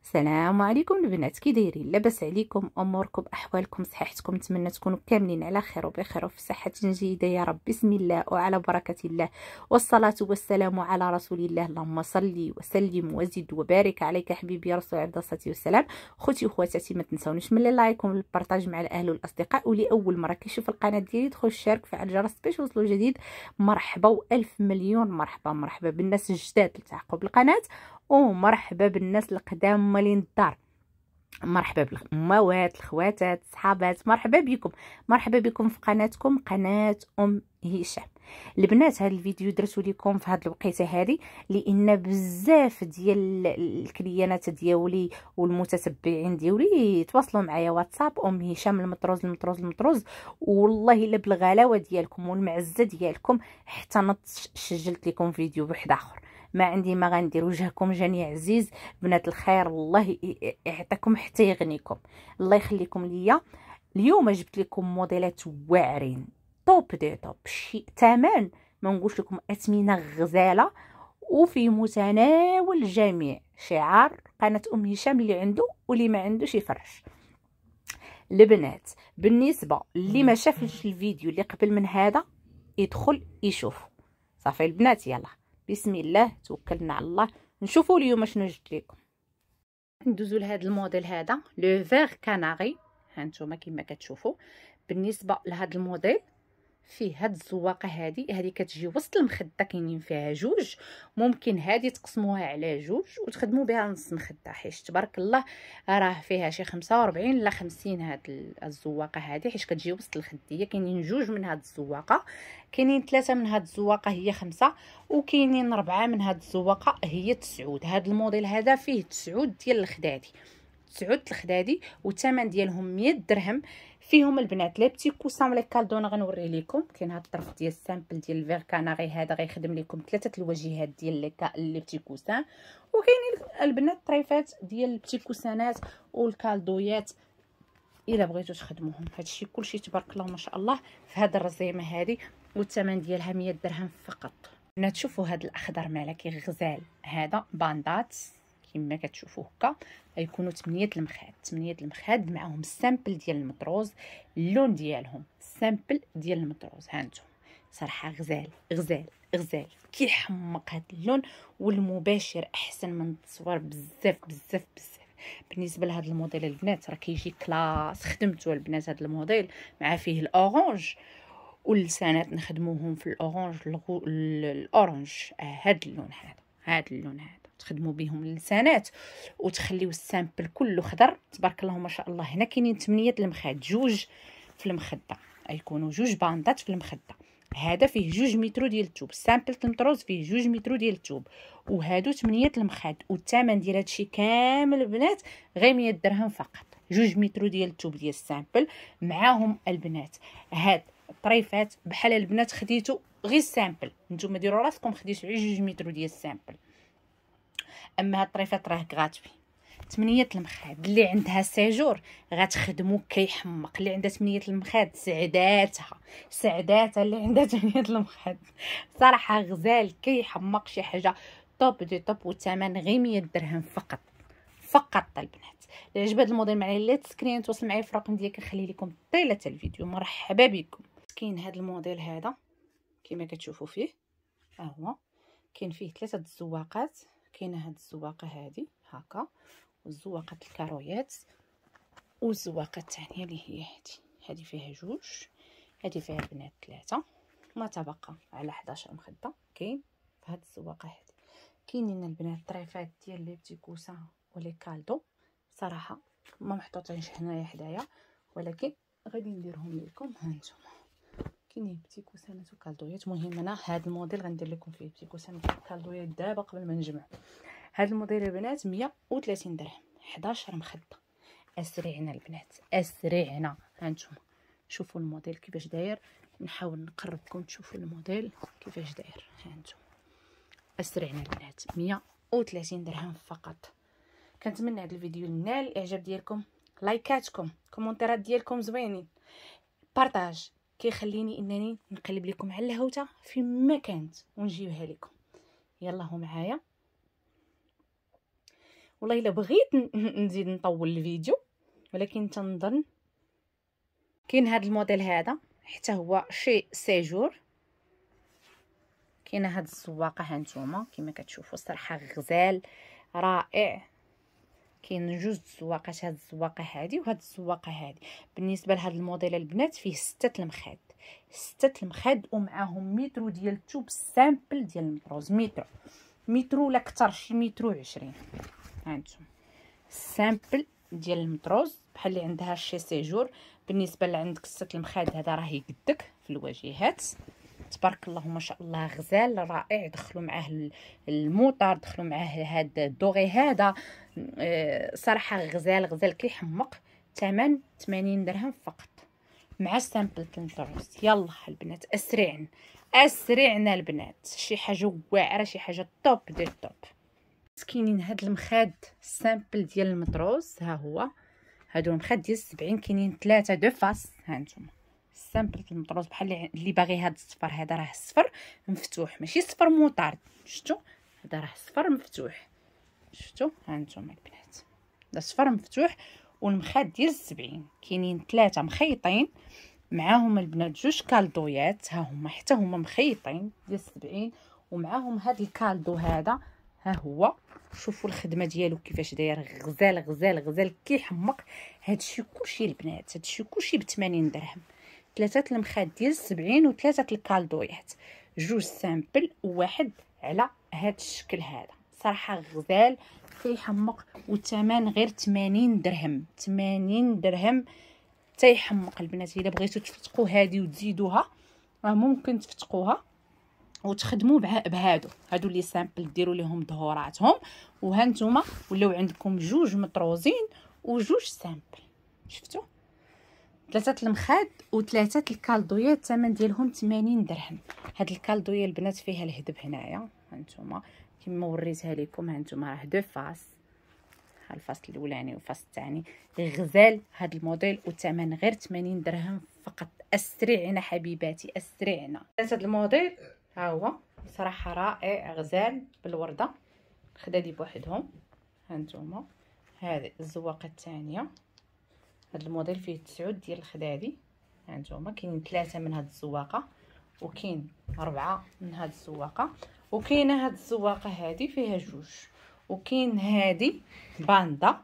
السلام عليكم البنات، كي دايرين؟ لاباس عليكم؟ اموركم، احوالكم، صحتكم؟ نتمنى تكونوا كاملين على خير وبخير وفي صحه جيده يا رب. بسم الله وعلى بركه الله، والصلاه والسلام على رسول الله. اللهم صل وسلم وزد وبارك عليك حبيبي يا رسول الله الصلاه والسلام. خوتي وخواتاتي ما تنساونيش من اللايك والبارطاج مع الاهل والاصدقاء، واللي اول مره كيشوف القناه ديالي يدخل يشارك فعل الجرس باش يوصلوا جديد. مرحبا والف مليون مرحبا بالناس الجداد اللي تعقوا بالقناه، ومرحبا بالناس القدام مالين الدار. مرحبا بالاموات، الخواتات، الصحابات، مرحبا بكم في قناتكم، قناه هشام. البنات، هذا الفيديو درتو لكم في هذه الوقيته هذه لان بزاف ديال الكليانات ديالي والمتتبعين ديالي تواصلوا معايا واتساب هشام المطروز. والله الا بالغلاوه ديالكم والمعزه ديالكم حتى سجلت لكم فيديو بواحد اخر. ما عندي ما غندير، وجهكم جاني عزيز. بنات الخير الله يعطيكم حتى يغنيكم، الله يخليكم ليا. اليوم جبت لكم موديلات واعرين توب دي توب، شي ثمن ما نقولش لكم اثمنه غزاله، وفي متناول الجميع. شعار قناه هشام، اللي عنده واللي ما عندوش يفرش. البنات بالنسبه اللي ما شافش الفيديو اللي قبل من هذا يدخل يشوف. صافي البنات، يلا بسم الله توكلنا على الله. نشوفوا اليوم شنو جبت لكم. ندوزو لهذا الموديل هذا لو فيغ كاناري. هانتوما كما كتشوفوا. بالنسبه لهذا الموديل فيه هاد الزواقه هذه كتجي وسط المخده، كاينين فيها جوج. ممكن هذه تقسموها على جوج وتخدموا بها نص مخده، حيت تبارك الله راه فيها شي 45 لا 50 هاد الزواقه هذه، حيت كتجي وسط الخديه. كاينين جوج من هاد الزواقه، كاينين 3 من هاد الزواقه هي 5، وكاينين 4 من هاد الزواقه هي 9. هاد الموديل هذا فيه 9 ديال الخدادي، 9 الخدادي، والثمن ديالهم 100 درهم. فيهم البنات لي بتي كوسان لي كالدون غنوريه لكم. كاين هاد الطرف ديال السامبل ديال الفيغ كاناري هذا غيخدم لكم 3 الوجهات ديال لي بتي كوسان، وكاينين البنات طريفات ديال البتي كوسانات والكالدويات الا بغيتو تخدموهم. هادشي كلشي تبارك الله ما شاء الله في هاد الرزيمه هذه، والثمن ديالها 100 درهم فقط. بنات شوفوا هاد الاخضر مالكي غزال، هذا باندات كما كتشوفوا هكا. غيكونوا 8 المخاد معاهم السامبل ديال المطروز. اللون ديالهم السامبل ديال المطروز، هانتوما صراحه غزال كيحمق هاد اللون، والمباشر احسن من التصوير بزاف. بالنسبه لهذا الموديل البنات راه كيجي كلاس. خدمتو البنات هذا الموديل مع فيه الاورانج، واللسانات نخدموهم في الاورانج الاورانج. هذا اللون هذا تخدموا بهم اللسانات وتخليو السامبل كله خضر تبارك الله ما شاء الله. هنا كاينين 8 المخاد، جوج في المخده، غيكونوا جوج باندات في المخده. هذا فيه 2 متر ديال الثوب، سامبل المطروز فيه 2 متر ديال الثوب، وهادو 8 المخاد. والثمن ديال هادشي كامل البنات غير 100 درهم فقط. 2 متر ديال الثوب ديال السامبل معاهم البنات هاد الطريفات. بحال البنات خديتو غير السامبل، نتوما ديروا راسكم خديتو غير 2 متر ديال السامبل. اما هاد الطريفات راه غاتفي 8 المخاد. اللي عندها سيجور غتخدمو كيحمق، اللي عندها 8 المخاد سعداتها اللي عندها 8 المخاد. صراحه غزال كيحمق، شي حاجه توب دي توب، والثمن غير 100 درهم فقط البنات. اللي عجب هذا الموديل معايا لا تسكرين تواصل معايا في الرقم ديالي كنخلي لكم طيله الفيديو. مرحبا بكم. كاين هذا الموديل هذا كما كتشوفوا فيه، ها هو كاين فيه 3 الزواقات. كاينه هاد الزواقه هذه هكا، والزواقه الكارويات، والزواقه الثانيه اللي هي هذه فيها جوج، هذه فيها البنات 3. ما تبقى على 11 مخده كاين في هاد الزواقه هذه. كاينين البنات طريفات ديال لي بتي كوسان ولي كالدو، صراحه ما محطوطينش هنايا حدايا، ولكن غادي نديرهم لكم. ها نتوما كاينين بتي كوسانات وكالدويات. المهم انا هذا الموديل غندير لكم فيه بتي كوسانات وكالدويات دابا قبل ما نجمع. هذا الموديل البنات 130 درهم، 11 مخده. اسرعنا البنات اسرعنا. هانتوما شوفوا الموديل كيفاش داير، نحاول نقربكم تشوفوا الموديل كيفاش داير. هانتوما اسرعنا البنات 130 درهم فقط. كنتمنى هذا الفيديو ينال الاعجاب ديالكم، لايكاتكم، كومونتيرات ديالكم زوينين، بارطاج كيخليني انني نقلب لكم على الهوته فيما كانت ونجيبها لكم. يلا هو معايا. والله الا بغيت نزيد نطول الفيديو، ولكن تنظن كاين هذا الموديل هذا حتى هو شي سيجور. كاينه هاد الزواقه ها نتوما كما كتشوفوا، صراحه غزال رائع. كاين جوج الزواقات، هاد الزواقه هادي وهاد الزواقه هادي. بالنسبه لهاد الموديل البنات فيه 6 المخاد، 6 المخاد ومعاهم مترو ديال التوب سامبل ديال المطروز، مترو ولا كثر، شي مترو 20. ها انتم السامبل ديال المطروز بحال اللي عندها شي سيجور. بالنسبه لعندك 6 المخاد هذا راه يقدك في الواجهات، تبارك الله ما شاء الله، غزال رائع. دخلوا معاه الموطار، دخلوا معاه هاد الدوغي هذا، صراحه غزال كيحمق. ثمن 80 درهم فقط مع السامبل المطروز. يلا البنات اسرعنا البنات، شي حاجه واعره، شي حاجه توب ديال التوب. كاينين هاد المخاد السامبل ديال المطروز، ها هو هادو المخاد ديال 70. كاينين 3 دو فاس، ها نتوما السامبل المطروز بحال اللي باغي. هاد الصفر هذا راه الصفر مفتوح، ماشي صفر موطارد، شفتوا؟ هذا راه صفر مفتوح، شفتوا؟ ها نتوما البنات هذا صفر مفتوح. والمخاد ديال 70 كاينين 3 مخيطين معاهم البنات، جوج كالدويات ها هما حتى هما مخيطين ديال 70، ومعاهم هاد الكالدو هذا ها هو. شوفوا الخدمه ديالو كيفاش داير، غزال كيحمق. هادشي كلشي البنات، هادشي كلشي ب 80 درهم. 3 المخاد ديال 70 و3 الكالدويات، جوج سامبل وواحد على هاد الشكل هذا. صراحه غزال كيحمق، والثمن غير 80 درهم. 80 درهم تيحمق البنات. الا بغيتو تفتقوا هذه وتزيدوها راه ممكن تفتقوها وتخدموا هادو لي سامبل، ديروا ليهم ظهوراتهم. وها نتوما ولاو عندكم جوج مطروزين وجوج سامبل، شفتوا؟ 3 المخاد و3 الكالدويات، الثمن ديالهم 80 درهم. هاد الكالدويه البنات فيها الهدب هنايا، ها نتوما كما وريتها لكم. ها نتوما راه دو فاس، ها الفاس الاولاني والفاس الثاني. غزال هاد الموديل والثمن غير 80 درهم فقط. اسرعنا حبيباتي اسرعنا. هاد الموديل ها هو صراحه رائع، غزال بالورده، خدادي بوحدهم. ها نتوما هذه الزواقه الثانيه. هاد الموديل فيه 9 ديال الخدادي، ها نتوما كاينين 3 من هاد الزواقه، وكاين 4 من هاد الزواقه، وكاينه هاد الزواقه هادي فيها جوج، وكاين هادي باندا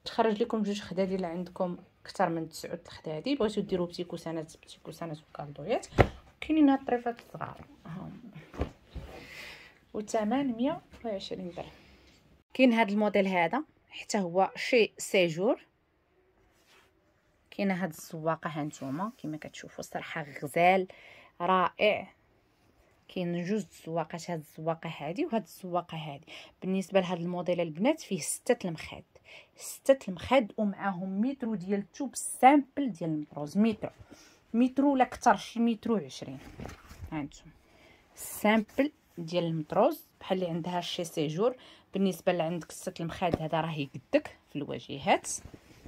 تخرج لكم جوج خدادي. اللي عندكم اكثر من 9 الخدادي بغيتو ديروا بتي كوسانات وكالدويات، كاينين هاد الطريفات الصغار والثمن 120 درهم. كاين هاد الموديل هذا حتى هو شي سيجور. كاينه هاد الزواقه ها نتوما كما كتشوفوا، صراحه غزال رائع. كاين جوج الزواقات، هاد الزواقه هادي وهاد الزواقه هادي. بالنسبه لهاد الموديل البنات فيه 6 المخاد، 6 المخاد ومعاهم مترو ديال التوب سامبل ديال المطروز، مترو ولا كثر، شي مترو 20. ها نتوما السامبل ديال المطروز بحال اللي عندها شي سيجور. بالنسبه لعندك 6 المخاد هذا راه يقدك في الواجهات،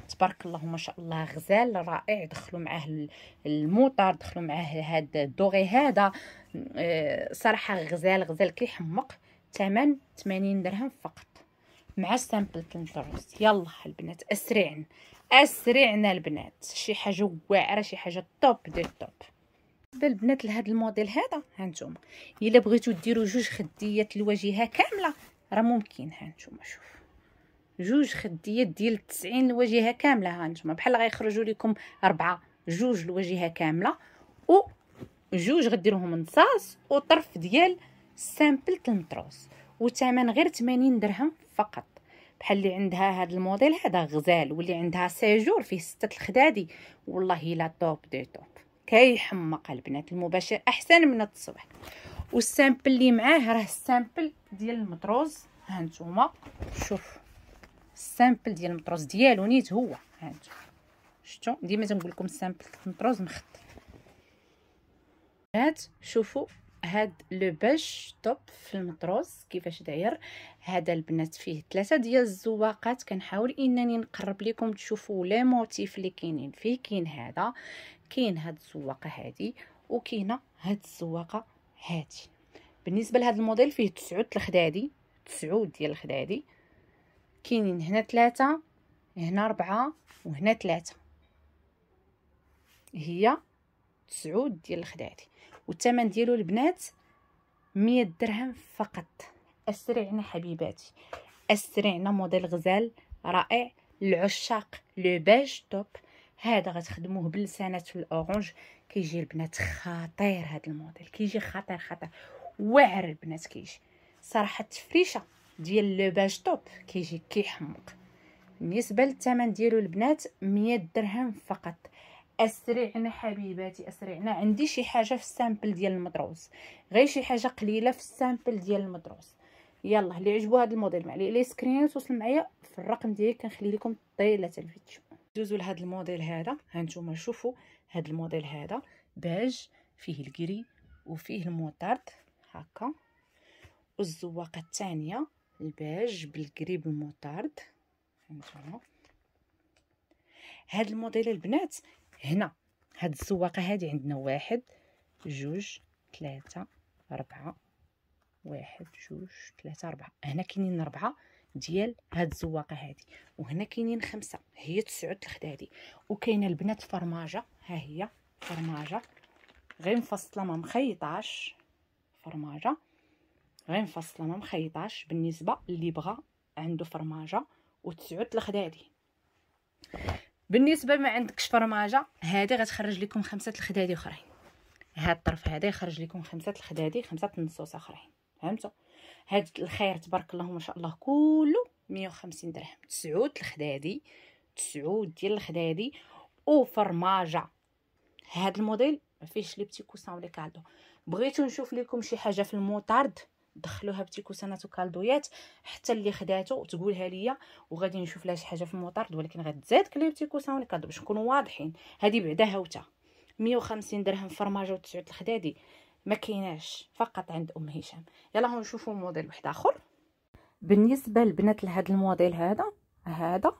تبارك الله ما شاء الله، غزال رائع. دخلوا معاه الموطار، دخلوا معاه هاد الدوغي هذا، صراحه غزال كيحمق. ثمن 80 درهم فقط مع السامبل المطروز. يلا البنات اسرعنا البنات، شي حاجه واعره، شي حاجه توب ديال التوب. البنات لهذا الموديل هذا ها نتوما الا بغيتو ديروا جوج خديات الواجهه كامله راه ممكن. ها نتوما شوف، جوج خديات ديال 90 الواجهه كامله. ها نتوما بحال غيخرجوا لكم 4، جوج الواجهه كامله وجوج غديروهم نصاص وطرف ديال سامبل المطروز، وثمن غير 80 درهم فقط. بحال اللي عندها هذا الموديل هذا غزال، واللي عندها سيجور فيه 6 الخدادي، والله الا توب دي توب. كيحمق البنات، المباشر احسن من التصوير. والسامبل اللي معاه راه السامبل ديال المطروز. ها نتوما شوف السامبل ديال المطروز ديالو نيت هو. ها نتوما شفتوا، ديما تنقول لكم السامبل المطروز مخطط. شوفوا هاد لو باج توب في المطروز كيفاش داير. هذا البنات فيه 3 ديال الزواقات، كنحاول انني نقرب لكم تشوفوا لي موتيف اللي كاينين فيه. كاين هذا، كاين هاد الزواقه هادي، وكاينه هاد الزواقه هادي. بالنسبه لهذا الموديل فيه 9 الخدادي، 9 ديال الخدادي. كاينين هنا 3 هنا 4 وهنا 3 هي 9 ديال الخدادي. والثمن ديالو البنات 100 درهم فقط. اسرعنا حبيباتي، اسرعنا. موديل غزال رائع للعشاق لو بيج توب. هذا غتخدموه باللسانات في الاورانج. كيجي البنات خطير هذا الموديل، كيجي خطير خطير واعر البنات. كيجي صراحه التفريشه ديال لو بيج توب كيجي كيحمق. بالنسبه للثمن ديالو البنات 100 درهم فقط. اسرعنا حبيباتي، اسرعنا. عندي شي حاجه في السامبل ديال المدروس، غير شي حاجه قليله في السامبل ديال المدروس. يلا اللي عجبو هذا الموديل معلي لي سكرين توصل معايا في الرقم ديالي كنخلي لكم طيله الفيديو. دوزوا لهذا الموديل هذا. ها نتوما شوفوا هذا الموديل هذا باج فيه الكري وفيه الموطارد هكا، والزواقه الثانيه الباج بالكري بالموطارد. هانتوما هذا الموديل البنات. هنا هاد الزواقه هذه عندنا 1 2 3 4 1 2 3 4. هنا كاينين 4 ديال هاد الزواقه هذه، وهنا كاينين 5. هي 9 الخدادي. وكاينه البنات فرماجه، ها هي فرماجه غير مفصله ما مخيطاش. فرماجه غير مفصله ما مخيطاش بالنسبه اللي بغى عنده فرماجه و9 الخدادي. بالنسبه ما عندكش فرماجه هذه غتخرج لكم 5 الخدادي اخرين. هاد الطرف هذا يخرج لكم 5 الخدادي، 5 النصوص اخرين. فهمتوا؟ هاد الخير تبارك الله ما شاء الله كله 150 درهم. 9 الخدادي، 9 ديال الخدادي وفرماجه. هاد الموديل ما فيهش لي بتي كوسان ولا كالدو. بغيتو نشوف لكم شي حاجه في الموطارد دخلوها بتي كوسانات وكالدويات، حتى اللي خداتو تقولها ليا وغادي نشوف لها شي حاجه في الموطارد، ولكن غتزاد لي بتي كوسان ولا كالدو باش نكونوا واضحين. هذه بعدا هاوته 150 درهم فرماجه و9 الخدادي ما كايناش، فقط عند ام هشام. يلا نشوفوا موديل واحد اخر. بالنسبه للبنات لهذا الموديل هذا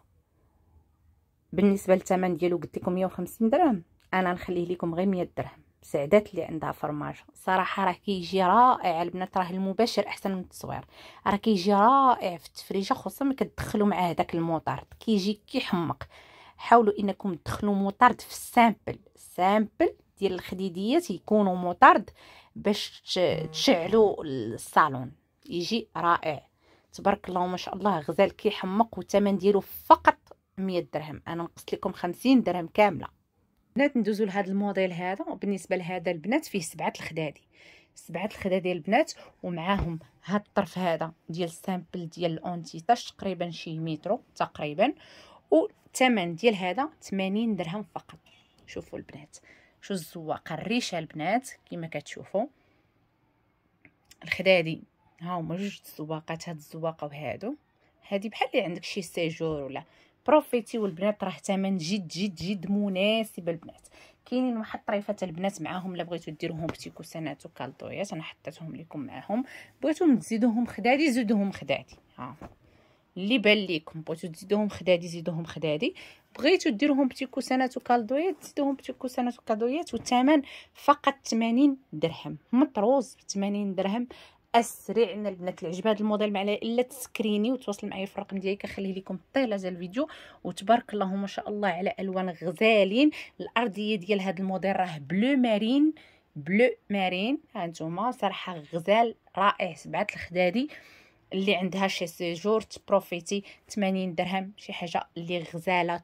بالنسبه للثمن ديالو قلت لكم 150 درهم، انا نخليه لكم غير 100 درهم. سعدات اللي عندها فرماجه صراحه راه كيجي رائع البنات. راه المباشر احسن من التصوير، راه كيجي رائع في التفريجه، خصوصا ملي كتدخلوا معاه داك الموطارد كيجي كيحمق. حاولوا انكم تدخلوا موطارد في السامبل ديال الخديديات يكونوا موطارد باش تشعلوا الصالون. يجي رائع تبارك الله ما شاء الله. غزال كيحمق والثمن ديالو فقط 100 درهم. انا نقصت لكم 50 درهم كامله. بنات ندوزو لهذا الموديل هذا. وبالنسبه لهذا البنات فيه 7 الخدادي، 7 الخدادي البنات، ومعاهم هاد الطرف هذا ديال السامبل ديال الاونتيتاش تقريبا شي مترو تقريبا. والثمن ديال هذا 80 درهم فقط. شوفوا البنات شو الزواقه الريشه البنات كما كتشوفوا. الخدادي ها هما جوج الزواقات، هاد الزواقه وهادو. هادي بحال اللي عندك شي سيجور ولا بروفيتي. والبنات راه ثمن جد مناسب البنات. كاينين واحد الطريفات البنات معاهم الا بغيتو ديروهم بتي كوسانات وكالطويات، انا حطيتهم لكم معاهم. بغيتو تزيدوهم خدادي زيدوهم خدادي، ها اللي بان ليكم. بغيتو تزيدوهم خدادي زيدوهم خدادي، بغيتو ديروهم بتي كوسانات وكالدويات زيدوهم بتي كوسانات وكالدويات. والثمن فقط 80 درهم مطروز ب 80 درهم. اسرعنا البنات اللي عجب هذا الموديل معايا الا تسكريني وتواصل معايا في الرقم ديالي كنخليه لكم طيله ديال الفيديو. وتبارك الله ما شاء الله على الوان غزالين. الارضيه ديال هذا الموديل راه بلو مارين. ها انتم صراحه غزال رائع. 7 الخدادي اللي عندها شي سيجور بروفيتي 80 درهم، شي حاجه اللي غزاله